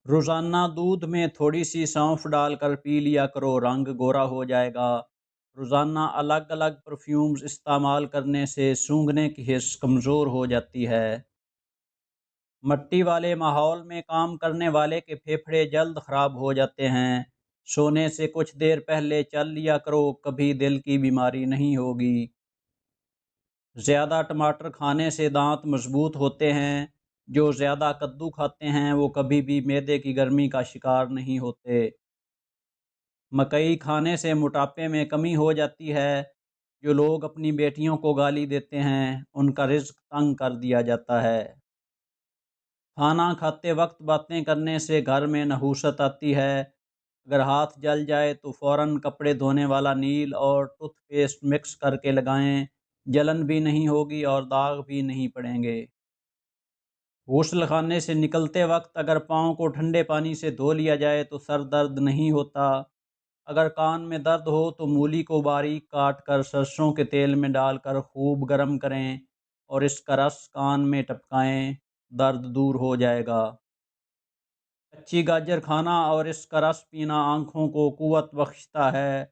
روزانہ دودھ میں تھوڑی سی سونف ڈال کر پی لیا کرو، رنگ گورا ہو جائے گا۔ روزانہ الگ الگ پرفیومز استعمال کرنے سے سونگھنے کی حس کمزور ہو جاتی ہے۔ مٹی والے ماحول میں کام کرنے والے کے پھیپھڑے جلد خراب ہو جاتے ہیں۔ سونے سے کچھ دیر پہلے چل لیا کرو، کبھی دل کی بیماری نہیں ہوگی۔ زیادہ ٹماٹر کھانے سے دانت مضبوط ہوتے ہیں۔ جو زیادہ کدو کھاتے ہیں وہ کبھی بھی معدے کی گرمی کا شکار نہیں ہوتے۔ مکئی کھانے سے موٹاپے میں کمی ہو جاتی ہے۔ جو لوگ اپنی بیٹیوں کو گالی دیتے ہیں ان کا رزق تنگ کر دیا جاتا ہے۔ کھانا کھاتے وقت باتیں کرنے سے گھر میں نحوست آتی ہے۔ اگر ہاتھ جل جائے تو فوراً کپڑے دھونے والا نیل اور ٹوتھ پیسٹ مکس کر کے لگائیں، جلن بھی نہیں ہوگی اور داغ بھی نہیں پڑیں گے۔ غسل خانے سے نکلتے وقت اگر پاؤں کو ٹھنڈے پانی سے دھو لیا جائے تو سر درد نہیں ہوتا۔ اگر کان میں درد ہو تو مولی کو باریک کاٹ کر سرسوں کے تیل میں ڈال کر خوب گرم کریں اور اس کا رس کان میں ٹپکائیں، درد دور ہو جائے گا۔ کچی گاجر کھانا اور اس کا رس پینا آنکھوں کو قوت بخشتا ہے۔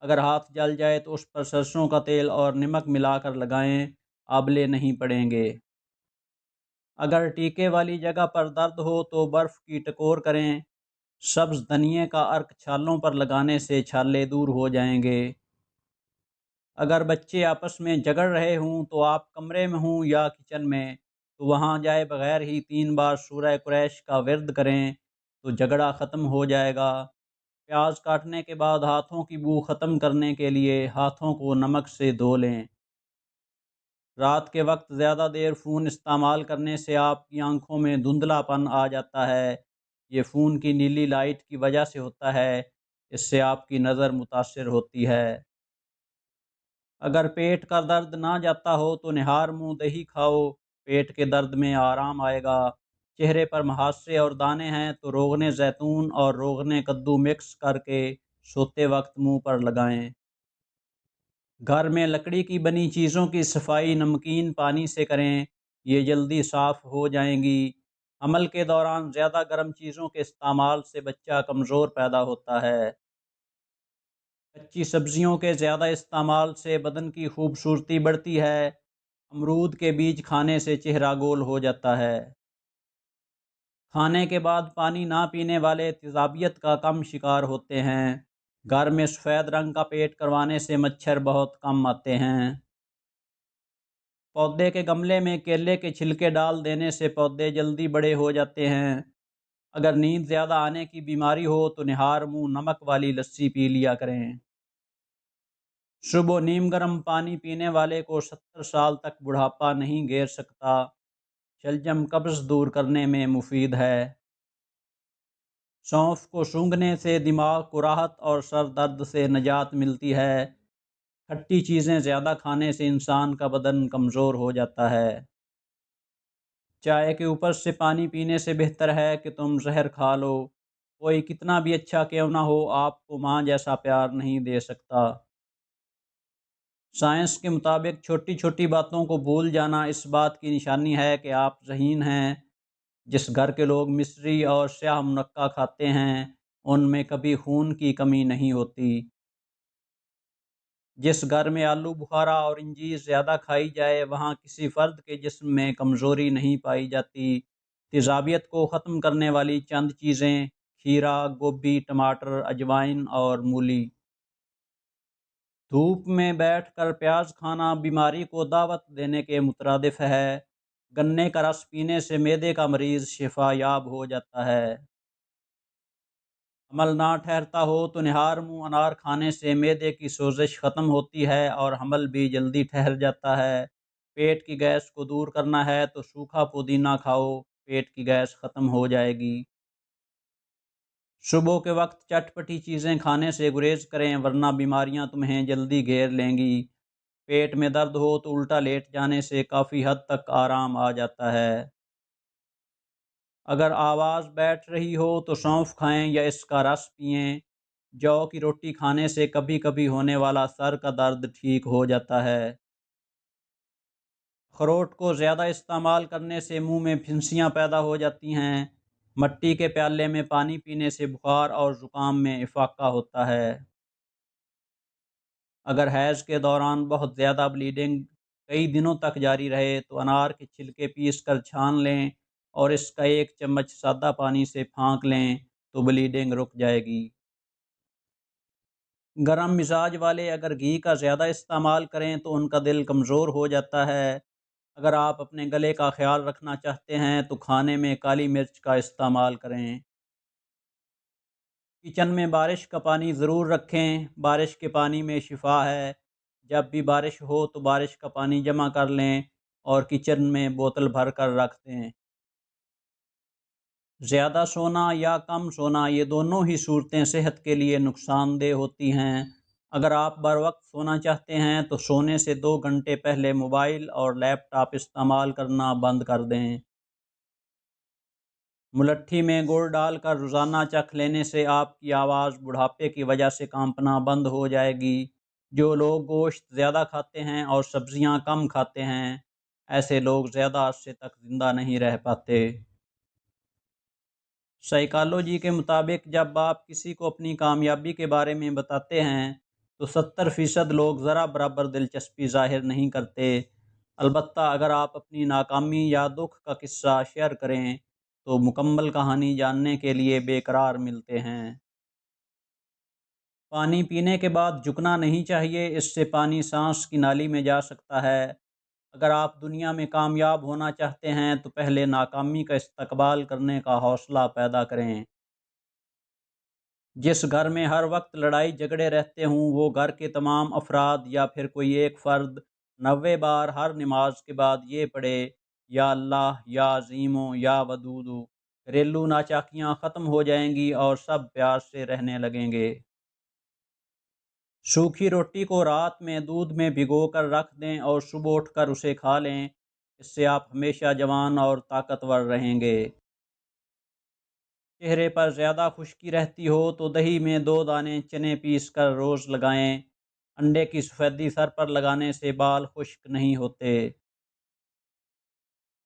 اگر ہاتھ جل جائے تو اس پر سرسوں کا تیل اور نمک ملا کر لگائیں، آبلے نہیں پڑیں گے۔ اگر ٹیکے والی جگہ پر درد ہو تو برف کی ٹکور کریں۔ سبز دھنیے کا عرق چھالوں پر لگانے سے چھالے دور ہو جائیں گے۔ اگر بچے آپس میں جھگڑ رہے ہوں تو آپ کمرے میں ہوں یا کچن میں تو وہاں جائے بغیر ہی 3 بار سورہ قریش کا ورد کریں تو جھگڑا ختم ہو جائے گا۔ پیاز کاٹنے کے بعد ہاتھوں کی بو ختم کرنے کے لیے ہاتھوں کو نمک سے دھو لیں۔ رات کے وقت زیادہ دیر فون استعمال کرنے سے آپ کی آنکھوں میں دھندلا پن آ جاتا ہے۔ یہ فون کی نیلی لائٹ کی وجہ سے ہوتا ہے، اس سے آپ کی نظر متاثر ہوتی ہے۔ اگر پیٹ کا درد نہ جاتا ہو تو نہار منہ دہی کھاؤ، پیٹ کے درد میں آرام آئے گا۔ چہرے پر محاسے اور دانے ہیں تو روغن زیتون اور روغن کدو مکس کر کے سوتے وقت منہ پر لگائیں۔ گھر میں لکڑی کی بنی چیزوں کی صفائی نمکین پانی سے کریں، یہ جلدی صاف ہو جائیں گی۔ حمل کے دوران زیادہ گرم چیزوں کے استعمال سے بچہ کمزور پیدا ہوتا ہے۔ کچی سبزیوں کے زیادہ استعمال سے بدن کی خوبصورتی بڑھتی ہے۔ امرود کے بیج کھانے سے چہرہ گول ہو جاتا ہے۔ کھانے کے بعد پانی نہ پینے والے تیزابیت کا کم شکار ہوتے ہیں۔ گھر میں سفید رنگ کا پینٹ کروانے سے مچھر بہت کم آتے ہیں۔ پودے کے گملے میں کیلے کے چھلکے ڈال دینے سے پودے جلدی بڑے ہو جاتے ہیں۔ اگر نیند زیادہ آنے کی بیماری ہو تو نہار منہ نمک والی لسی پی لیا کریں۔ صبح نیم گرم پانی پینے والے کو 70 سال تک بڑھاپا نہیں گھیر سکتا۔ شلجم قبض دور کرنے میں مفید ہے۔ سونف کو سونگھنے سے دماغ کو راحت اور سر درد سے نجات ملتی ہے۔ کھٹی چیزیں زیادہ کھانے سے انسان کا بدن کمزور ہو جاتا ہے۔ چائے کے اوپر سے پانی پینے سے بہتر ہے کہ تم زہر کھا لو۔ کوئی کتنا بھی اچھا کیوں نہ ہو، آپ کو ماں جیسا پیار نہیں دے سکتا۔ سائنس کے مطابق چھوٹی چھوٹی باتوں کو بھول جانا اس بات کی نشانی ہے کہ آپ ذہین ہیں۔ جس گھر کے لوگ مصری اور سیاہ منقع کھاتے ہیں ان میں کبھی خون کی کمی نہیں ہوتی۔ جس گھر میں آلو بخارا اور انجیر زیادہ کھائی جائے وہاں کسی فرد کے جسم میں کمزوری نہیں پائی جاتی۔ تیزابیت کو ختم کرنے والی چند چیزیں: کھیرا، گوبھی، ٹماٹر، اجوائن اور مولی۔ دھوپ میں بیٹھ کر پیاز کھانا بیماری کو دعوت دینے کے مترادف ہے۔ گنے کا رس پینے سے معدے کا مریض شفا یاب ہو جاتا ہے۔ حمل نہ ٹھہرتا ہو تو نہار منہ انار کھانے سے معدے کی سوزش ختم ہوتی ہے اور حمل بھی جلدی ٹھہر جاتا ہے۔ پیٹ کی گیس کو دور کرنا ہے تو سوکھا پودینہ کھاؤ، پیٹ کی گیس ختم ہو جائے گی۔ صبح کے وقت چٹ پٹی چیزیں کھانے سے گریز کریں ورنہ بیماریاں تمہیں جلدی گھیر لیں گی۔ پیٹ میں درد ہو تو الٹا لیٹ جانے سے کافی حد تک آرام آ جاتا ہے۔ اگر آواز بیٹھ رہی ہو تو سونف کھائیں یا اس کا رس پئیں۔ جو کی روٹی کھانے سے کبھی کبھی ہونے والا سر کا درد ٹھیک ہو جاتا ہے۔ اخروٹ کو زیادہ استعمال کرنے سے منہ میں پھنسیاں پیدا ہو جاتی ہیں۔ مٹی کے پیالے میں پانی پینے سے بخار اور زکام میں افاقہ ہوتا ہے۔ اگر حیض کے دوران بہت زیادہ بلیڈنگ کئی دنوں تک جاری رہے تو انار کے چھلکے پیس کر چھان لیں اور اس کا 1 چمچ سادہ پانی سے پھانک لیں تو بلیڈنگ رک جائے گی۔ گرم مزاج والے اگر گھی کا زیادہ استعمال کریں تو ان کا دل کمزور ہو جاتا ہے۔ اگر آپ اپنے گلے کا خیال رکھنا چاہتے ہیں تو کھانے میں کالی مرچ کا استعمال کریں۔ کچن میں بارش کا پانی ضرور رکھیں، بارش کے پانی میں شفا ہے۔ جب بھی بارش ہو تو بارش کا پانی جمع کر لیں اور کچن میں بوتل بھر کر رکھ دیں۔ زیادہ سونا یا کم سونا یہ دونوں ہی صورتیں صحت کے لیے نقصان دہ ہوتی ہیں۔ اگر آپ بر وقت سونا چاہتے ہیں تو سونے سے 2 گھنٹے پہلے موبائل اور لیپ ٹاپ استعمال کرنا بند کر دیں۔ ملٹھی میں گڑ ڈال کر روزانہ چکھ لینے سے آپ کی آواز بڑھاپے کی وجہ سے کانپنا بند ہو جائے گی۔ جو لوگ گوشت زیادہ کھاتے ہیں اور سبزیاں کم کھاتے ہیں، ایسے لوگ زیادہ عرصے تک زندہ نہیں رہ پاتے۔ سائیکالوجی کے مطابق جب آپ کسی کو اپنی کامیابی کے بارے میں بتاتے ہیں تو 70% لوگ ذرا برابر دلچسپی ظاہر نہیں کرتے۔ البتہ اگر آپ اپنی ناکامی یا دکھ کا قصہ شیئر کریں تو مکمل کہانی جاننے کے لیے بے قرار ملتے ہیں۔ پانی پینے کے بعد جھکنا نہیں چاہیے، اس سے پانی سانس کی نالی میں جا سکتا ہے۔ اگر آپ دنیا میں کامیاب ہونا چاہتے ہیں تو پہلے ناکامی کا استقبال کرنے کا حوصلہ پیدا کریں۔ جس گھر میں ہر وقت لڑائی جھگڑے رہتے ہوں وہ گھر کے تمام افراد یا پھر کوئی ایک فرد 90 بار ہر نماز کے بعد یہ پڑھے، یا اللہ یا عظیمو یا ودودو، گھریلو ناچاکیاں ختم ہو جائیں گی اور سب پیار سے رہنے لگیں گے۔ سوکھی روٹی کو رات میں دودھ میں بھگو کر رکھ دیں اور صبح اٹھ کر اسے کھا لیں، اس سے آپ ہمیشہ جوان اور طاقتور رہیں گے۔ چہرے پر زیادہ خشکی رہتی ہو تو دہی میں 2 دانے چنے پیس کر روز لگائیں۔ انڈے کی سفیدی سر پر لگانے سے بال خشک نہیں ہوتے۔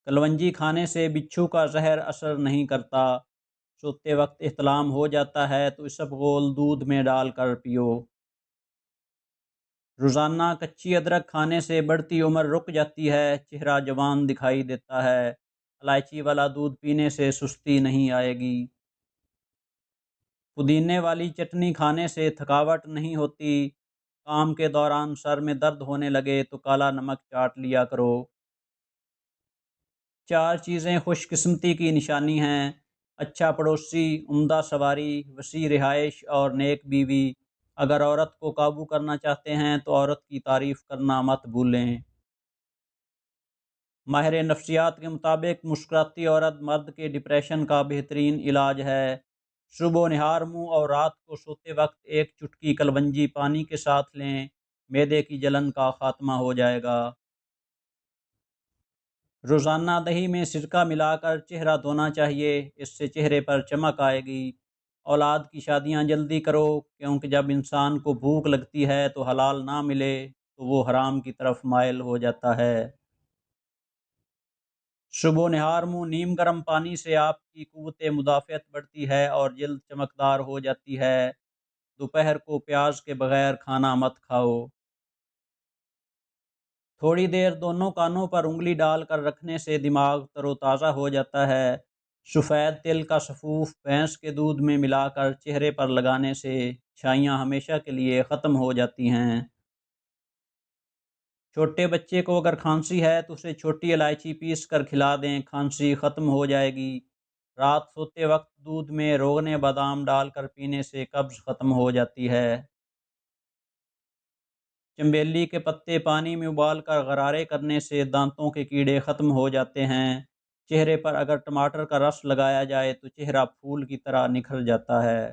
کلونجی کھانے سے بچھو کا زہر اثر نہیں کرتا۔ سوتے وقت احتلام ہو جاتا ہے تو اسبغول دودھ میں ڈال کر پیو۔ روزانہ کچی ادرک کھانے سے بڑھتی عمر رک جاتی ہے، چہرہ جوان دکھائی دیتا ہے۔ الائچی والا دودھ پینے سے سستی نہیں آئے گی۔ پودینے والی چٹنی کھانے سے تھکاوٹ نہیں ہوتی۔ کام کے دوران سر میں درد ہونے لگے تو کالا نمک چاٹ لیا کرو۔ 4 چیزیں خوش قسمتی کی نشانی ہیں: اچھا پڑوسی، عمدہ سواری، وسیع رہائش اور نیک بیوی۔ اگر عورت کو قابو کرنا چاہتے ہیں تو عورت کی تعریف کرنا مت بھولیں۔ ماہر نفسیات کے مطابق مسکراتی عورت مرد کے ڈپریشن کا بہترین علاج ہے۔ صبح و نہار منہ اور رات کو سوتے وقت 1 چٹکی کلونجی پانی کے ساتھ لیں، معدے کی جلن کا خاتمہ ہو جائے گا۔ روزانہ دہی میں سرکہ ملا کر چہرہ دھونا چاہیے، اس سے چہرے پر چمک آئے گی۔ اولاد کی شادیاں جلدی کرو، کیونکہ جب انسان کو بھوک لگتی ہے تو حلال نہ ملے تو وہ حرام کی طرف مائل ہو جاتا ہے۔ صبح و نہار منہ نیم گرم پانی سے آپ کی قوت مدافعت بڑھتی ہے اور جلد چمکدار ہو جاتی ہے۔ دوپہر کو پیاز کے بغیر کھانا مت کھاؤ۔ تھوڑی دیر دونوں کانوں پر انگلی ڈال کر رکھنے سے دماغ تر و تازہ ہو جاتا ہے۔ سفید تل کا سفوف بھینس کے دودھ میں ملا کر چہرے پر لگانے سے چھائیاں ہمیشہ کے لیے ختم ہو جاتی ہیں۔ چھوٹے بچے کو اگر کھانسی ہے تو اسے چھوٹی الائچی پیس کر کھلا دیں، کھانسی ختم ہو جائے گی۔ رات سوتے وقت دودھ میں روغن بادام ڈال کر پینے سے قبض ختم ہو جاتی ہے۔ چنبیلی کے پتے پانی میں ابال کر غرارے کرنے سے دانتوں کے کیڑے ختم ہو جاتے ہیں۔ چہرے پر اگر ٹماٹر کا رس لگایا جائے تو چہرہ پھول کی طرح نکھر جاتا ہے۔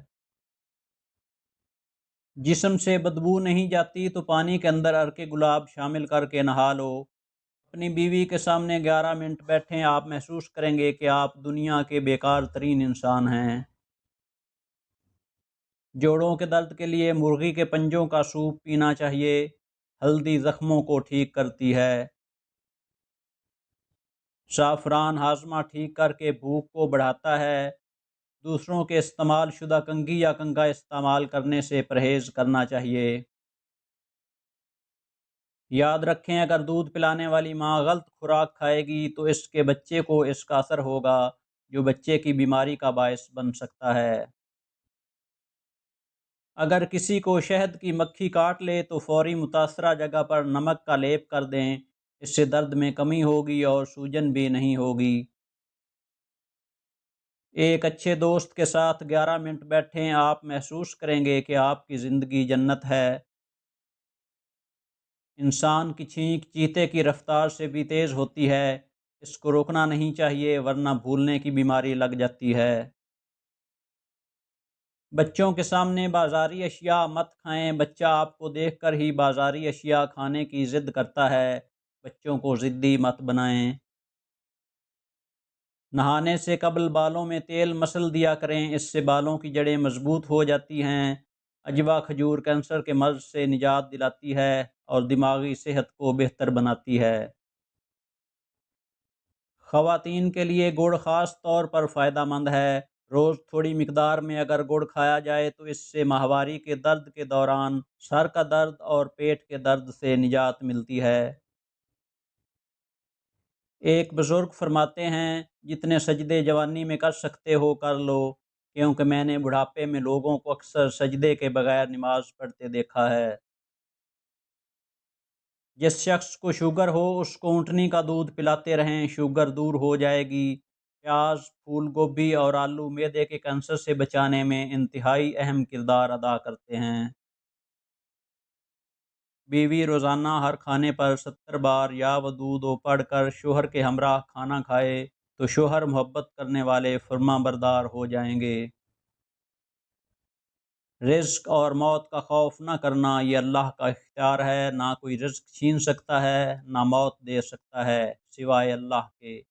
جسم سے بدبو نہیں جاتی تو پانی کے اندر عرق گلاب شامل کر کے نہا لو۔ اپنی بیوی کے سامنے 11 منٹ بیٹھیں، آپ محسوس کریں گے کہ آپ دنیا کے بیکار ترین انسان ہیں۔ جوڑوں کے درد کے لیے مرغی کے پنجوں کا سوپ پینا چاہیے، ہلدی زخموں کو ٹھیک کرتی ہے۔ زعفران ہاضمہ ٹھیک کر کے بھوک کو بڑھاتا ہے۔ دوسروں کے استعمال شدہ کنگھی یا کنگا استعمال کرنے سے پرہیز کرنا چاہیے۔ یاد رکھیں، اگر دودھ پلانے والی ماں غلط خوراک کھائے گی تو اس کے بچے کو اس کا اثر ہوگا، جو بچے کی بیماری کا باعث بن سکتا ہے۔ اگر کسی کو شہد کی مکھی کاٹ لے تو فوری متاثرہ جگہ پر نمک کا لیپ کر دیں، اس سے درد میں کمی ہوگی اور سوجن بھی نہیں ہوگی۔ ایک اچھے دوست کے ساتھ 11 منٹ بیٹھیں، آپ محسوس کریں گے کہ آپ کی زندگی جنت ہے۔ انسان کی چھینک چیتے کی رفتار سے بھی تیز ہوتی ہے، اس کو روکنا نہیں چاہیے ورنہ بھولنے کی بیماری لگ جاتی ہے۔ بچوں کے سامنے بازاری اشیاء مت کھائیں، بچہ آپ کو دیکھ کر ہی بازاری اشیاء کھانے کی ضد کرتا ہے، بچوں کو ضدی مت بنائیں۔ نہانے سے قبل بالوں میں تیل مسل دیا کریں، اس سے بالوں کی جڑیں مضبوط ہو جاتی ہیں۔ عجوا کھجور کینسر کے مرض سے نجات دلاتی ہے اور دماغی صحت کو بہتر بناتی ہے۔ خواتین کے لیے گڑ خاص طور پر فائدہ مند ہے۔ روز تھوڑی مقدار میں اگر گڑ کھایا جائے تو اس سے ماہواری کے درد کے دوران سر کا درد اور پیٹ کے درد سے نجات ملتی ہے۔ ایک بزرگ فرماتے ہیں، جتنے سجدے جوانی میں کر سکتے ہو کر لو، کیونکہ میں نے بڑھاپے میں لوگوں کو اکثر سجدے کے بغیر نماز پڑھتے دیکھا ہے۔ جس شخص کو شوگر ہو اس کو اونٹنی کا دودھ پلاتے رہیں، شوگر دور ہو جائے گی۔ پیاز، پھول گوبھی اور آلو معدے کے کینسر سے بچانے میں انتہائی اہم کردار ادا کرتے ہیں۔ بیوی روزانہ ہر کھانے پر 70 بار یا ودودو پڑھ کر شوہر کے ہمراہ کھانا کھائے تو شوہر محبت کرنے والے فرما بردار ہو جائیں گے۔ رزق اور موت کا خوف نہ کرنا، یہ اللہ کا اختیار ہے، نہ کوئی رزق چھین سکتا ہے نہ موت دے سکتا ہے سوائے اللہ کے۔